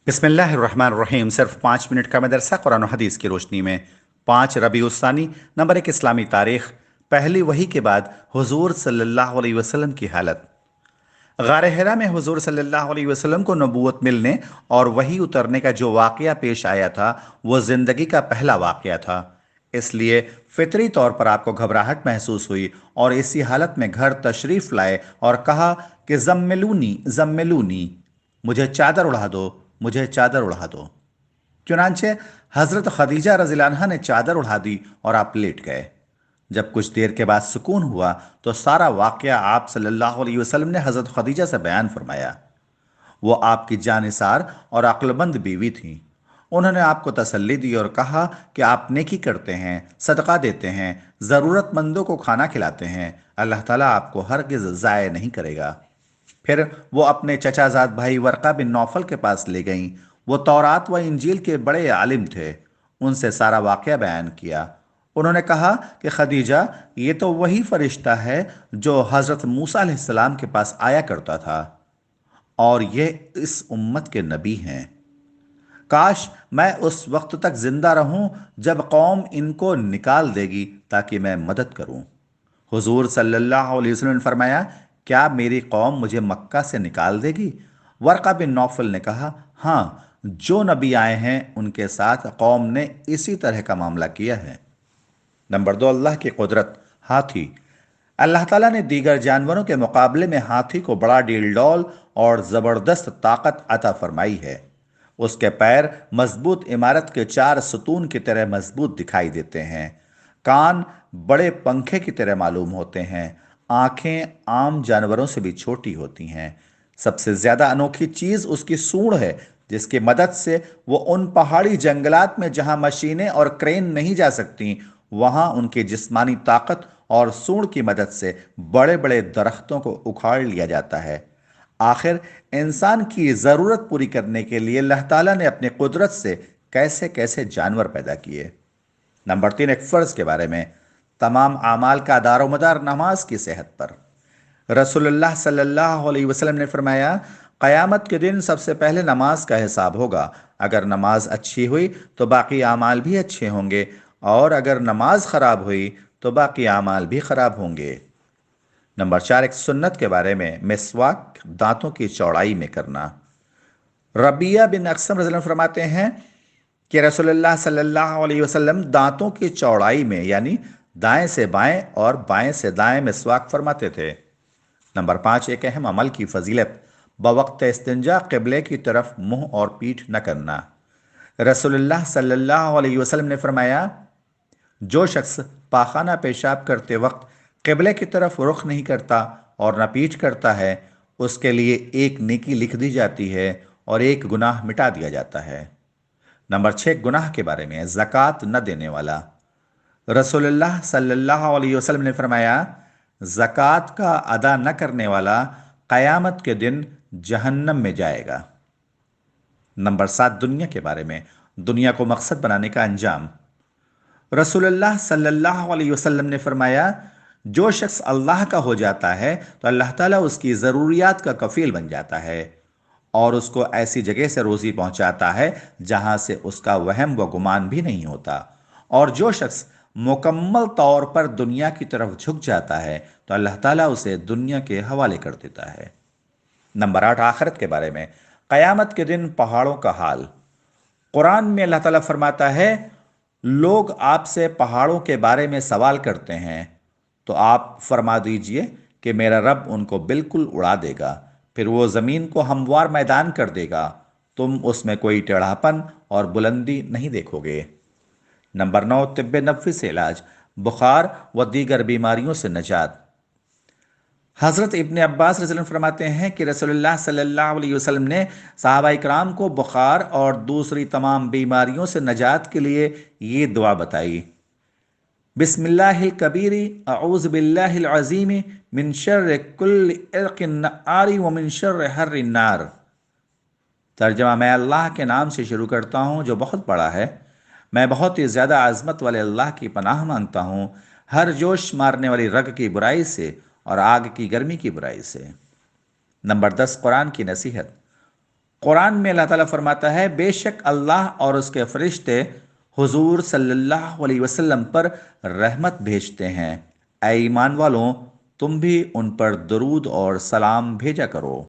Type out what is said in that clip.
बिस्मिल्लाहिर्रहमानिर्रहीम। सिर्फ 5 मिनट का मदरसा कुरान और हदीस की रोशनी में। 5 रबीउस्सानी, नंबर 1 इस्लामी तारीख, पहली वही के बाद हुजूर सल्लल्लाहु अलैहि वसल्लम की हालत। गार हिरा में हुजूर सल्लल्लाहु अलैहि वसल्लम को नबूवत मिलने और वही उतरने का जो वाकया पेश आया था, वो जिंदगी का पहला वाकया था। इसलिए फितरी तौर पर आपको घबराहट महसूस हुई और इसी हालत में घर तशरीफ लाए और कहा कि जम्मिलूनी जम्मिलूनी, मुझे चादर उड़ा दो, मुझे चादर उड़ा दो। चुनांचे हजरत खदीजा रज़ियल्लाहु अन्हा ने चादर उड़ा दी और आप लेट गए। जब कुछ देर के बाद सुकून हुआ तो सारा वाकया आप सल्लल्लाहु अलैहि वसल्लम ने हजरत खदीजा से बयान फरमाया। वो आपकी जानिसार और अक्लमंद बीवी थीं। उन्होंने आपको तसल्ली दी और कहा कि आप नेकी करते हैं, सदका देते हैं, ज़रूरतमंदों को खाना खिलाते हैं, अल्लाह ताला आपको हरगिज़ ज़ाय नहीं करेगा। फिर वो अपने चचाजाद भाई वर्का बिन नौफल के पास ले गईं। वो तौरात व इंजील के बड़े आलिम थे। उनसे सारा वाकया बयान किया। उन्होंने कहा कि खदीजा, ये तो वही फरिश्ता है जो हज़रत मूसा अलैहिस्सलाम के पास आया करता था, और ये इस उम्मत के नबी हैं। काश मैं उस वक्त तक जिंदा रहूं जब कौम इनको निकाल देगी ताकि मैं मदद करूं। हुजूर सल्लल्लाहु अलैहि वसल्लम ने फरमाया, क्या मेरी कौम मुझे मक्का से निकाल देगी? वर्का बिन नौफल ने कहा, हाँ, जो नबी आए हैं उनके साथ कौम ने इसी तरह का मामला किया है। नंबर 2, अल्लाह की कुदरत। हाथी। अल्लाह ताला ने दीगर जानवरों के मुकाबले में हाथी को बड़ा डीलडौल और ज़बरदस्त ताकत अता फरमाई है। उसके पैर मजबूत इमारत के 4 सतून की तरह मजबूत दिखाई देते हैं। कान बड़े पंखे की तरह मालूम होते हैं। आंखें आम जानवरों से भी छोटी होती हैं। सबसे ज्यादा अनोखी चीज उसकी सूंड है, जिसकी मदद से वो उन पहाड़ी जंगलात में जहां मशीनें और क्रेन नहीं जा सकती, वहां उनकी जिस्मानी ताकत और सूंड की मदद से बड़े बड़े दरख्तों को उखाड़ लिया जाता है। आखिर इंसान की जरूरत पूरी करने के लिए अल्लाह ताला ने अपनी कुदरत से कैसे कैसे जानवर पैदा किए। नंबर 3, एक फर्ज के बारे में। तमाम आमाल का दारोमदार नमाज की सेहत पर। रसूलुल्लाह सल्लल्लाहु अलैहि वसल्लम ने फरमाया, क़यामत के दिन सबसे पहले नमाज का हिसाब होगा। अगर नमाज अच्छी हुई तो बाकी आमाल भी अच्छे होंगे, और अगर नमाज खराब हुई तो बाकी आमाल भी खराब होंगे। नंबर 4, एक सुन्नत के बारे में। मिसवाक दांतों की चौड़ाई में करना। रबिया बिन अक्सम रज़ियल्लाहु अन्हु फरमाते हैं कि रसूलुल्लाह सल्लल्लाहु अलैहि वसल्लम दांतों की चौड़ाई में, यानी दाएं से बाएं और बाएं से दाएं मिसवाक फरमाते थे। नंबर 5, एक अहम अमल की फजीलत। बवक्त इस्तिंजा क़िबले की तरफ मुंह और पीठ न करना। रसूलुल्लाह सल्लल्लाहु अलैहि वसल्लम ने फरमाया, जो शख्स पाखाना पेशाब करते वक्त क़िबले की तरफ रुख नहीं करता और न पीठ करता है, उसके लिए एक नेकी लिख दी जाती है और एक गुनाह मिटा दिया जाता है। नंबर 6, गुनाह के बारे में। ज़कात न देने वाला। रसूलुल्लाह सल्लल्लाहु अलैहि वसल्लम ने फरमाया, ज़कात का अदा न करने वाला क़यामत के दिन जहन्नम में जाएगा। नंबर 7, दुनिया के बारे में। दुनिया को मकसद बनाने का अंजाम। रसूलुल्लाह सल्लल्लाहु अलैहि वसल्लम ने फरमाया, जो शख्स अल्लाह का हो जाता है तो अल्लाह ताला उसकी ज़रूरियात का कफील बन जाता है और उसको ऐसी जगह से रोजी पहुंचाता है जहां से उसका वहम व गुमान भी नहीं होता। और जो शख्स मुकम्मल तौर पर दुनिया की तरफ झुक जाता है तो अल्लाह ताला उसे दुनिया के हवाले कर देता है। नंबर 8, आखिरत के बारे में। कयामत के दिन पहाड़ों का हाल। कुरान में अल्लाह ताला फरमाता है, लोग आपसे पहाड़ों के बारे में सवाल करते हैं, तो आप फरमा दीजिए कि मेरा रब उनको बिल्कुल उड़ा देगा, फिर वो जमीन को हमवार मैदान कर देगा, तुम उसमें कोई टेढ़ापन और बुलंदी नहीं देखोगे। नंबर 9, तिब्बे नबवी से इलाज। बुखार व दीगर बीमारियों से निजात। हजरत इब्ने अब्बास रज़ियल्लाहु अन्हु फरमाते हैं कि रसूलुल्लाह सल्लल्लाहु अलैहि वसल्लम ने सहाबा इकराम को बुखार और दूसरी तमाम बीमारियों से निजात के लिए ये दुआ बताई। बिस्मिल्लाहिल कबीरी अऊज़ु बिल्लाहिल अज़ीमी मिन शर्रि कुल्लि इर्क़िन नआरी व मिन शर्रि हर्रिन नार। तर्जमा, मैं अल्लाह के नाम से शुरू करता हूँ जो बहुत बड़ा है। मैं बहुत ही ज़्यादा आज़मत वाले अल्लाह की पनाह मांगता हूँ हर जोश मारने वाली रग की बुराई से और आग की गर्मी की बुराई से। नंबर 10, कुरान की नसीहत। قرآن میں اللہ تعالیٰ فرماتا ہے، بے شک اللہ اور اس کے فرشتے حضور صلی اللہ علیہ وسلم پر رحمت بھیجتے ہیں۔ اے ایمان والوں، تم بھی ان پر درود اور سلام بھیجا کرو۔